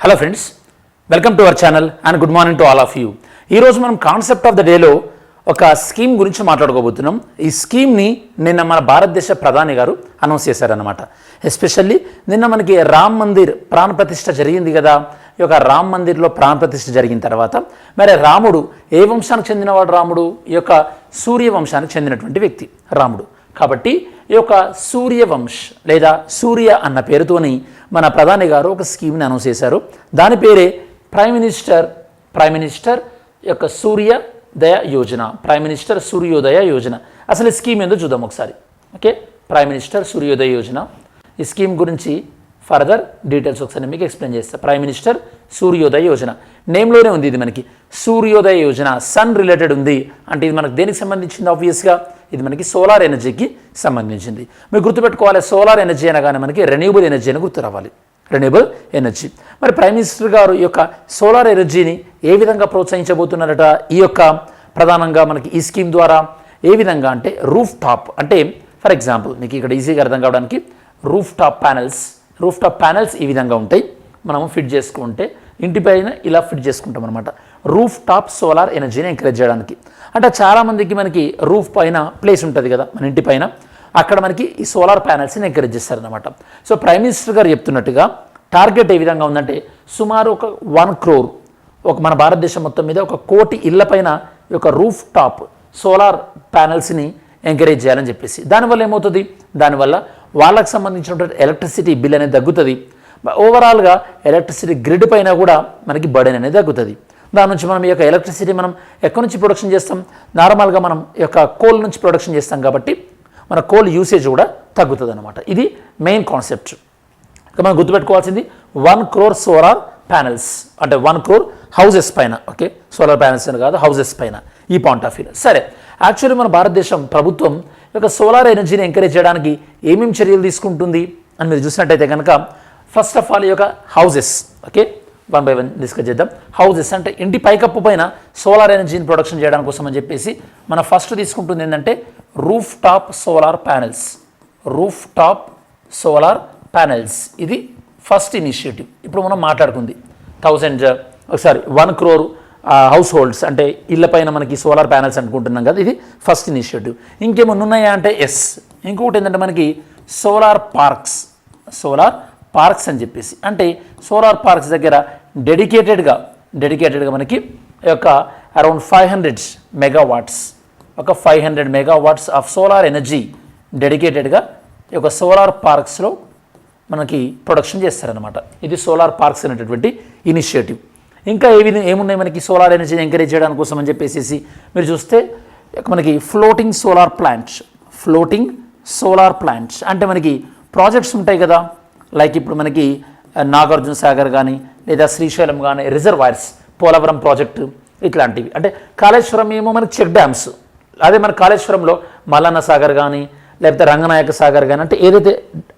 Hello friends, welcome to our channel and good morning to all of you. ఈరోజు మనం concept of the డేలో ఒక scheme గురించి మాట్లాడుకోబోతున్నాం. ఈ స్కీమ్ని నిన్న మన భారతదేశ ప్రధాని గారు అనౌన్స్ చేశారనమాట. ఎస్పెషల్లీ నిన్న మనకి రామ్ మందిర్ ప్రాణ ప్రతిష్ఠ జరిగింది కదా. ఈ యొక్క రామ్ మందిర్లో ప్రాణ ప్రతిష్ఠ జరిగిన తర్వాత మరి రాముడు ఏ వంశానికి చెందినవాడు? రాముడు ఈ యొక్క సూర్య వంశానికి చెందినటువంటి వ్యక్తి రాముడు. కాబట్టి ఈ యొక్క సూర్యవంశ్ లేదా సూర్య అన్న పేరుతోని మన ప్రధాని గారు ఒక స్కీమ్ని అనౌన్స్ చేశారు. దాని పేరే ప్రైమ్ మినిస్టర్ యొక్క సూర్యోదయ యోజన. ప్రైమ్ మినిస్టర్ సూర్యోదయ యోజన. అసలు ఈ స్కీమ్ ఏందో చూద్దాం ఒకసారి. ఓకే, ప్రైమ్ మినిస్టర్ సూర్యోదయ యోజన. ఈ స్కీమ్ గురించి ఫర్దర్ డీటెయిల్స్ ఒకసారి మీకు ఎక్స్ప్లెయిన్ చేస్తాను. ప్రైమ్ మినిస్టర్ సూర్యోదయ యోజన నేమ్లోనే ఉంది. ఇది మనకి సూర్యోదయ యోజన, సన్ రిలేటెడ్ ఉంది. అంటే ఇది మనకు దేనికి సంబంధించింది? ఆబ్వియస్గా ఇది మనకి సోలార్ ఎనర్జీకి సంబంధించింది. మీరు గుర్తుపెట్టుకోవాలి, సోలార్ ఎనర్జీ అనగానే మనకి రెన్యూబుల్ ఎనర్జీ అని గుర్తు రావాలి. Renewable energy. మరి ప్రైమ్ మినిస్టర్ గారు ఈ యొక్క సోలార్ ఎనర్జీని ఏ విధంగా ప్రోత్సహించబోతున్నారట? ఈ యొక్క ప్రధానంగా మనకి ఈ స్కీమ్ ద్వారా ఏ విధంగా అంటే రూఫ్ టాప్, అంటే ఫర్ ఎగ్జాంపుల్ మీకు ఇక్కడ ఈజీగా అర్థం కావడానికి రూఫ్ టాప్ ప్యానెల్స్ ఈ విధంగా ఉంటాయి. మనము ఫిట్ చేసుకుంటే ఇంటిపైన ఇలా ఫిట్ చేసుకుంటాం అనమాట. రూఫ్ టాప్ సోలార్ ఎనర్జీని ఎంకరేజ్ చేయడానికి. అంటే చాలామందికి మనకి రూఫ్ పైన ప్లేస్ ఉంటుంది కదా మన ఇంటి పైన, అక్కడ మనకి ఈ సోలార్ ప్యానెల్స్ని ఎంకరేజ్ చేస్తారనమాట. సో ప్రైమ్ మినిస్టర్ గారు చెప్తున్నట్టుగా టార్గెట్ ఏ విధంగా ఉందంటే సుమారు ఒక 1 crore, ఒక మన భారతదేశం మొత్తం మీద 1 కోటి ఇళ్ల పైన ఈ యొక్క రూఫ్ టాప్ సోలార్ ప్యానెల్స్ని ఎంకరేజ్ చేయాలని చెప్పేసి. దానివల్ల ఏమవుతుంది? దానివల్ల వాళ్ళకి సంబంధించినటువంటి ఎలక్ట్రిసిటీ బిల్ అనేది తగ్గుతుంది. ఓవరాల్గా ఎలక్ట్రిసిటీ గ్రిడ్ పైన కూడా మనకి బర్డెన్ అనేది తగ్గుతుంది. దాని నుంచి మనం ఈ యొక్క ఎలక్ట్రిసిటీ మనం ఎక్కడి నుంచి ప్రొడక్షన్ చేస్తాం? నార్మల్గా మనం ఈ యొక్క కోల్ నుంచి ప్రొడక్షన్ చేస్తాం కాబట్టి మన కోల్ యూసేజ్ కూడా తగ్గుతుంది అనమాట. ఇది మెయిన్ కాన్సెప్ట్. ఇక మనం గుర్తుపెట్టుకోవాల్సింది 1 crore సోలార్ ప్యానెల్స్, అంటే 1 crore హౌజెస్ పైన. ఓకే, సోలార్ ప్యానెల్స్ అని కాదు, హౌజెస్ పైన. ఈ పాయింట్ ఆఫ్ వ్యూ సరే. యాక్చువల్లీ మన భారతదేశం ప్రభుత్వం ఈ యొక్క సోలార్ ఎనర్జీని ఎంకరేజ్ చేయడానికి ఏమేమి చర్యలు తీసుకుంటుంది అని మీరు చూసినట్టయితే కనుక ఫస్ట్ ఆఫ్ ఆల్ ఈ యొక్క హౌజెస్, ఓకే, 1 by 1 డిస్కస్ చేద్దాం. హౌజెస్ అంటే ఇంటి పైకప్పు పైన సోలార్ ఎనర్జీని ప్రొడక్షన్ చేయడం కోసం అని చెప్పేసి మనం ఫస్ట్ తీసుకుంటుంది ఏంటంటే రూఫ్ టాప్ సోలార్ ప్యానెల్స్. ఇది ఫస్ట్ ఇనిషియేటివ్. ఇప్పుడు మనం మాట్లాడుకుంది 1 crore హౌస్ హోల్డ్స్, అంటే ఇళ్లపైన మనకి సోలార్ ప్యానెల్స్ అనుకుంటున్నాం కదా. ఇది ఫస్ట్ ఇనిషియేటివ్. ఇంకేమన్నా ఉన్నాయా అంటే ఎస్. ఇంకొకటి ఏంటంటే మనకి సోలార్ పార్క్స్ అని చెప్పేసి, అంటే సోలార్ పార్క్స్ దగ్గర డెడికేటెడ్గా మనకి యొక్క అరౌండ్ 500 మెగావాట్స్, ఒక 500 మెగావాట్స్ ఆఫ్ సోలార్ ఎనర్జీ డెడికేటెడ్గా ఈ యొక్క సోలార్ పార్క్స్లో మనకి ప్రొడక్షన్ చేస్తారనమాట. ఇది సోలార్ పార్క్స్ అనేటటువంటి ఇనిషియేటివ్. ఇంకా ఏమున్నాయి మనకి సోలార్ ఎనర్జీని ఎంకరేజ్ చేయడానికి కోసం అని చెప్పేసి మీరు చూస్తే మనకి ఫ్లోటింగ్ సోలార్ ప్లాంట్స్ అంటే మనకి ప్రాజెక్ట్స్ ఉంటాయి కదా. లైక్ ఇప్పుడు మనకి నాగార్జున సాగర్ కానీ లేదా శ్రీశైలం కానీ రిజర్వాయర్స్, పోలవరం ప్రాజెక్టు ఇట్లాంటివి. అంటే కాళేశ్వరం ఏమో మనకి చెక్ డ్యామ్స్, అదే మన కాళేశ్వరంలో మల్లన్న సాగర్ కానీ లేకపోతే రంగనాయక సాగర్ కానీ, అంటే ఏదైతే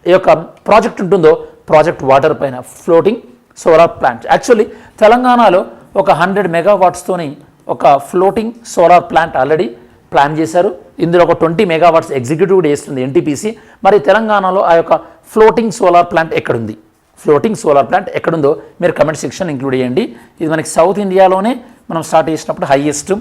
ఈ యొక్క ప్రాజెక్ట్ ఉంటుందో ప్రాజెక్ట్ వాటర్ పైన ఫ్లోటింగ్ సోలార్ ప్లాంట్. యాక్చువల్లీ తెలంగాణలో ఒక 100 మెగావాట్స్తోని ఒక floating solar plant already plan చేశారు. ఇందులో ఒక 20 మెగావాట్స్ ఎగ్జిక్యూటివ్ కూడా చేస్తుంది ఎన్టీపీసీ. మరి తెలంగాణలో ఆ యొక్క ఫ్లోటింగ్ సోలార్ ప్లాంట్ ఎక్కడుందో మీరు కమెంట్ సెక్షన్ ఇంక్లూడ్ చేయండి. ఇది మనకి సౌత్ ఇండియాలోనే మనం స్టార్ట్ చేసినప్పుడు highest,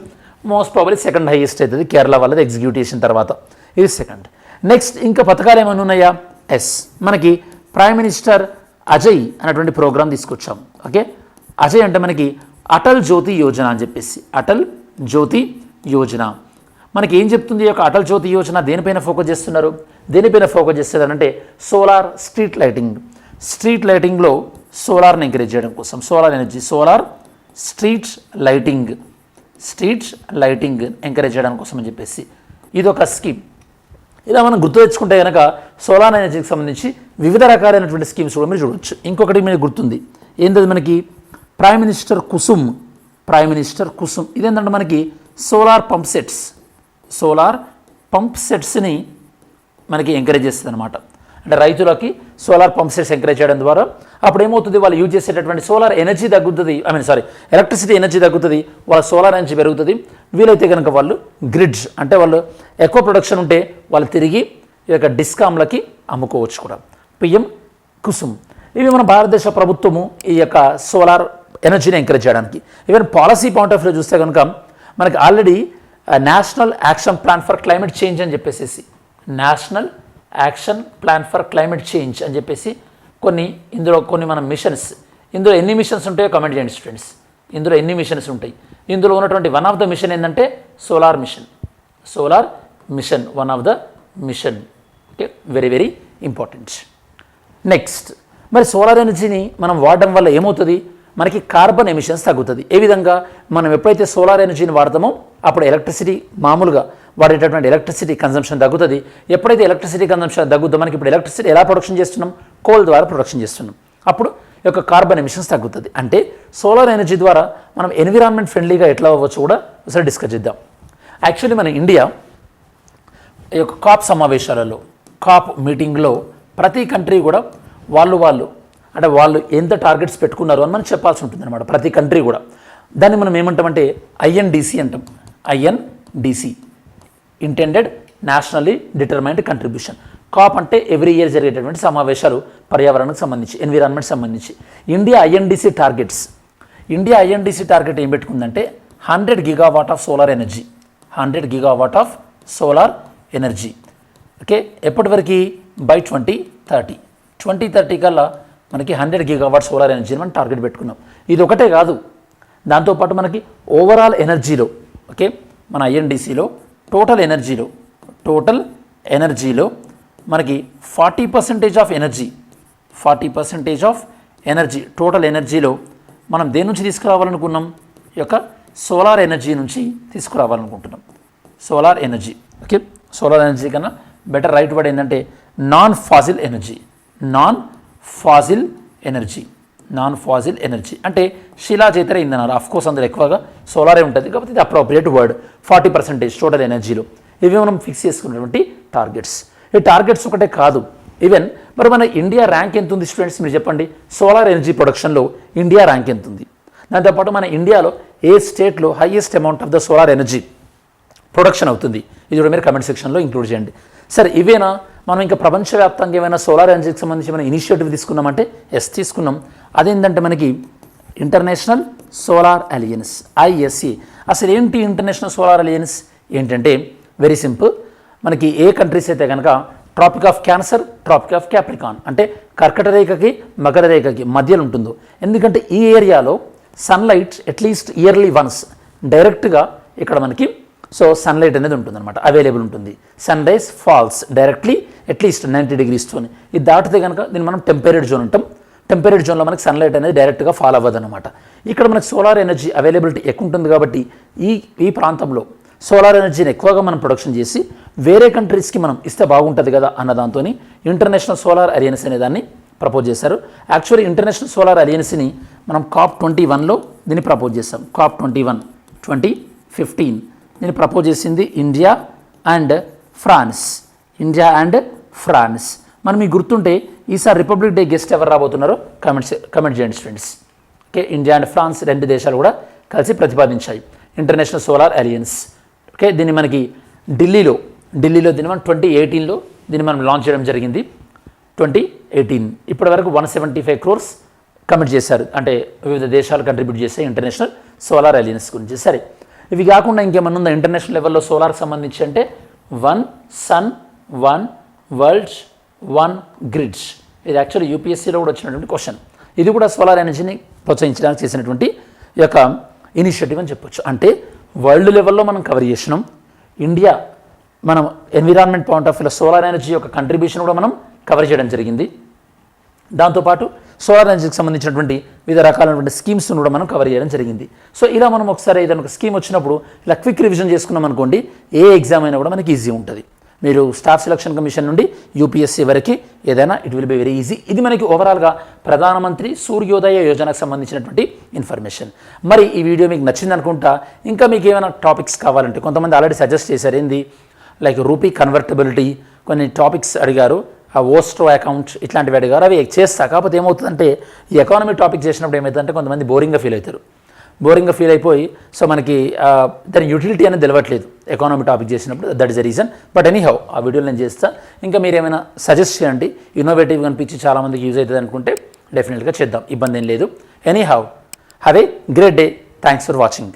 most probably second highest అవుతుంది కేరళ వాళ్ళది ఎగ్జిక్యూట్ చేసిన తర్వాత. ఇది సెకండ్. నెక్స్ట్ ఇంకా పథకాలు ఏమైనా ఉన్నాయా? ఎస్, మనకి ప్రైమ్ మినిస్టర్ అజయ్ అనేటువంటి ప్రోగ్రామ్ తీసుకొచ్చాం. ఓకే, అజయ్ అంటే మనకి అటల్ జ్యోతి యోజన అని చెప్పేసి. అటల్ జ్యోతి యోజన మనకి ఏం చెప్తుంది? ఈ యొక్క అటల్ జ్యోతి యోజన దేనిపైన ఫోకస్ చేస్తున్నారు? అంటే సోలార్ స్ట్రీట్ లైటింగ్లో సోలార్ని ఎంకరేజ్ చేయడం కోసం, solar energy, solar street lighting encourage చేయడం కోసం అని చెప్పేసి ఇది ఒక స్కీమ్. ఇలా మనం గుర్తు తెచ్చుకుంటే కనుక సోలార్ ఎనర్జీకి సంబంధించి వివిధ రకాలైనటువంటి స్కీమ్స్ కూడా మీరు చూడవచ్చు. ఇంకొకటి మీరు గుర్తుంది ఏంటది? మనకి ప్రైమ్ మినిస్టర్ కుసుమ్. ఇదేంటంటే మనకి సోలార్ పంప్ సెట్స్ని మనకి ఎంకరేజ్ చేస్తుంది అనమాట. అంటే రైతులకి సోలార్ పంప్ సెట్స్ ఎంకరేజ్ చేయడం ద్వారా అప్పుడు ఏమవుతుంది? వాళ్ళు యూజ్ చేసేటటువంటి సోలార్ ఎనర్జీ తగ్గుతుంది, ఎలక్ట్రిసిటీ ఎనర్జీ తగ్గుతుంది, వాళ్ళ సోలార్ ఎనర్జీ పెరుగుతుంది. వీలైతే కనుక వాళ్ళు గ్రిడ్స్, అంటే వాళ్ళు ఎక్కువ ప్రొడక్షన్ ఉంటే వాళ్ళు తిరిగి ఈ యొక్క డిస్కామ్లకి అమ్ముకోవచ్చు కూడా. పిఎం కుసుమ్. ఇవి మన భారతదేశ ప్రభుత్వము ఈ యొక్క సోలార్ ఎనర్జీని ఎంకరేజ్ చేయడానికి. Even policy point of view చూస్తే కనుక మనకి already national action plan for climate change అని చెప్పేసి, national action plan for climate change అని చెప్పేసి ఇందులో కొన్ని మన మిషన్స్, ఇందులో ఎన్ని మిషన్స్ ఉంటాయో కమెంట్ చేయండి స్టూడెంట్స్. ఇందులో ఎన్ని మిషన్స్ ఉంటాయి? ఇందులో ఉన్నటువంటి వన్ ఆఫ్ ద మిషన్ ఏంటంటే solar mission. Solar mission one of the mission. Okay, very very important. Next, మరి సోలార్ ఎనర్జీని మనం వాడడం వల్ల ఏమవుతుంది? మనకి కార్బన్ ఎమిషన్స్ తగ్గుతుంది. ఏ విధంగా? మనం ఎప్పుడైతే సోలార్ ఎనర్జీని వాడతామో అప్పుడు ఎలక్ట్రిసిటీ, మామూలుగా వాడేటటువంటి ఎలక్ట్రిసిటీ కన్జంప్షన్ తగ్గుతుంది. ఎప్పుడైతే ఎలక్ట్రిసిటీ కన్జంప్షన్ తగ్గుతుందో మనకి ఇప్పుడు ఎలక్ట్రిసిటీ ఎలా ప్రొడక్షన్ చేస్తున్నాం? కోల్ ద్వారా ప్రొడక్షన్ చేస్తున్నాం. అప్పుడు యొక్క కార్బన్ ఎమిషన్స్ తగ్గుతుంది. అంటే సోలార్ ఎనర్జీ ద్వారా మనం ఎన్విరాన్మెంట్ ఫ్రెండ్లీగా ఎట్లా అవ్వచ్చు కూడా ఒకసారి డిస్కస్ చేద్దాం. యాక్చువల్లీ మన ఇండియా ఈ యొక్క కాప్ సమావేశాలలో, కాప్ మీటింగ్లో ప్రతి కంట్రీ కూడా వాళ్ళు ఎంత టార్గెట్స్ పెట్టుకున్నారు అని మనం చెప్పాల్సి ఉంటుంది అనమాట. ప్రతి కంట్రీ కూడా దాన్ని మనం ఏమంటామంటే ఐఎన్డిసి అంటాం. INDC, intended nationally determined contribution. COP అంటే ఎవ్రీ ఇయర్ జరిగేటటువంటి సమావేశాలు, పర్యావరణానికి సంబంధించి, ఎన్విరాన్మెంట్ సంబంధించి. ఇండియా ఐఎన్డిసి టార్గెట్ ఏం పెట్టుకుందంటే 100 GW of solar energy. 100 GW of solar energy. Okay, ఎప్పటి వరకు? బై 2030 కల్లా మనకి 100 GW సోలార్ ఎనర్జీని మనం టార్గెట్ పెట్టుకున్నాం. ఇది ఒకటే కాదు, దాంతోపాటు మనకి ఓవరాల్ ఎనర్జీలో, ఓకే, మన ఐఎన్డిసిలో టోటల్ ఎనర్జీలో మనకి 40% ఆఫ్ ఎనర్జీ టోటల్ ఎనర్జీలో మనం దేని నుంచి తీసుకురావాలనుకున్నాం? ఈ యొక్క సోలార్ ఎనర్జీ నుంచి తీసుకురావాలనుకుంటున్నాం. Solar energy. Okay, solar energy కన్నా బెటర్ రైట్ వర్డ్ ఏంటంటే నాన్ ఫాజిల్ ఎనర్జీ అంటే శిలాజేతర ఇంధనాలు. ఆఫ్కోర్స్ అందులో ఎక్కువగా సోలారే ఉంటుంది కాబట్టి ఇది అప్రోప్రియేట్ వర్డ్. 40% టోటల్ ఎనర్జీలో. ఇవి మనం ఫిక్స్ చేసుకున్నటువంటి టార్గెట్స్. ఈ టార్గెట్స్ ఒకటే కాదు, ఈవెన్ మరి మన ఇండియా ర్యాంక్ ఎంత ఉంది స్టూడెంట్స్ మీరు చెప్పండి? సోలార్ ఎనర్జీ ప్రొడక్షన్లో ఇండియా ర్యాంక్ ఎంత ఉంది? దాంతోపాటు మన ఇండియాలో ఏ స్టేట్లో highest amount of the solar energy production అవుతుంది? ఇది కూడా మీరు కమెంట్ సెక్షన్లో ఇంక్లూడ్ చేయండి. సరే, ఇవేనా మనం ఇంకా ప్రపంచవ్యాప్తంగా ఏమైనా సోలార్ ఎనర్జీకి సంబంధించి ఏమైనా ఇనిషియేటివ్ తీసుకున్నామంటే ఎస్ తీసుకున్నాం. అదేంటంటే మనకి ఇంటర్నేషనల్ సోలార్ అలయన్స్, ISA. అసలు ఏంటి ఇంటర్నేషనల్ సోలార్ అలయన్స్? ఏంటంటే వెరీ సింపుల్. మనకి ఏ కంట్రీస్ అయితే కనుక tropic of cancer, tropic of capricorn అంటే కర్కట రేఖకి మకర రేఖకి మధ్యలో ఉంటుందో, ఎందుకంటే ఈ ఏరియాలో సన్లైట్ అట్లీస్ట్ ఇయర్లీ వన్స్ డైరెక్ట్గా ఇక్కడ మనకి సన్లైట్ అనేది ఉంటుందన్నమాట, అవైలబుల్ ఉంటుంది. Sun rays falls directly at least 90 degrees తోని. ఇది దాటితే కనుక దీన్ని మనం టెంపరేట్ జోన్ అంటాం. టెంపరేట్ జోన్లో మనకి సన్లైట్ అనేది డైరెక్ట్గా ఫాల్ అవ్వదు అనమాట. ఇక్కడ మనకి సోలార్ ఎనర్జీ అవైలబిలిటీ ఎక్కువ ఉంటుంది కాబట్టి ఈ ప్రాంతంలో సోలార్ ఎనర్జీని ఎక్కువగా మనం ప్రొడక్షన్ చేసి వేరే కంట్రీస్కి మనం ఇస్తే బాగుంటుంది కదా అన్న దాంతో ఇంటర్నేషనల్ సోలార్ అలయన్స్ అనే దాన్ని ప్రపోజ్ చేశారు. యాక్చువల్లీ ఇంటర్నేషనల్ సోలార్ అలయన్స్ని మనం COP21లో దీన్ని ప్రపోజ్ చేస్తాం. COP21 2015 దీన్ని ప్రపోజ్ చేసింది ఇండియా అండ్ ఫ్రాన్స్. మనం మీకు గుర్తుంటే ఈసారి రిపబ్లిక్ డే గెస్ట్ ఎవరు రాబోతున్నారో కమెంట్ చేయండి students. Okay, India and France 2 దేశాలు కూడా కలిసి ప్రతిపాదించాయి ఇంటర్నేషనల్ సోలార్ అలయన్స్. ఓకే, దీన్ని మనకి ఢిల్లీలో దీన్ని మనం 2018లో దీన్ని మనం లాంచ్ చేయడం జరిగింది. 2018 ఇప్పటి వరకు 175 crores కమిట్ చేశారు, అంటే వివిధ దేశాలు కంట్రిబ్యూట్ చేసే ఇంటర్నేషనల్ సోలార్ అలయన్స్ గురించి. సరే, ఇవి కాకుండా ఇంకేమన్నా ఉందా ఇంటర్నేషనల్ లెవెల్లో సోలార్కి సంబంధించి అంటే 1 sun 1 world 1 grids. ఇది యాక్చువల్లీ UPSCలో కూడా వచ్చినటువంటి క్వశ్చన్. ఇది కూడా సోలార్ ఎనర్జీని ప్రోత్సహించడానికి చేసినటువంటి ఈ యొక్క ఇనిషియేటివ్ అని చెప్పొచ్చు. అంటే వరల్డ్ లెవెల్లో మనం కవర్ చేసినాం. ఇండియా మనం ఎన్విరాన్మెంట్ పాయింట్ ఆఫ్ వ్యూలో సోలార్ ఎనర్జీ యొక్క కంట్రిబ్యూషన్ కూడా మనం కవర్ చేయడం జరిగింది. దాంతోపాటు సోలార్ ఎనర్జీకి సంబంధించినటువంటి వివిధ రకాలైనటువంటి స్కీమ్స్ను కూడా మనం కవర్ చేయడం జరిగింది. సో ఇలా మనం ఒకసారి ఏదైనా ఒక స్కీమ్ వచ్చినప్పుడు ఇలా క్విక్ రివిజన్ చేసుకున్నాం అనుకోండి, ఏ ఎగ్జామ్ అయినా కూడా మనకి ఈజీ ఉంటుంది. మీరు స్టాఫ్ సెలక్షన్ కమిషన్ నుండి UPSC వరకు ఏదైనా it will be very easy. ఇది మనకి ఓవరాల్గా ప్రధానమంత్రి సూర్యోదయ యోజనకు సంబంధించినటువంటి ఇన్ఫర్మేషన్. మరి ఈ వీడియో మీకు నచ్చింది అనుకుంటా. ఇంకా మీకు ఏమైనా టాపిక్స్ కావాలంటే కొంతమంది ఆల్రెడీ సజెస్ట్ చేశారు, ఏంది లైక్ రూపీ కన్వర్టబిలిటీ, కొన్ని టాపిక్స్ అడిగారు, ఆ ఓస్ట్రో అకౌంట్ ఇట్లాంటివి అడిగారు. అవి చేస్తా. కాకపోతే ఏమవుతుందంటే ఈ ఎకానమీ టాపిక్ చేసినప్పుడు ఏమవుతుందంటే కొంతమంది బోరింగ్గా ఫీల్ అయిపోయి సో మనకి దాని యూటిలిటీ అనేది తెలియట్లేదు ఎకానమీ టాపిక్ చేసినప్పుడు. That is the reason. But anyhow ఆ వీడియోలో నేను చేస్తా. ఇంకా మీరు ఏమైనా సజెస్ట్ చేయండి, ఇన్నోవేటివ్గా అనిపించి చాలామందికి యూజ్ అవుతుంది అనుకుంటే డెఫినెట్గా చేద్దాం, ఇబ్బంది ఏం లేదు. Any how have a great day. Thanks for watching.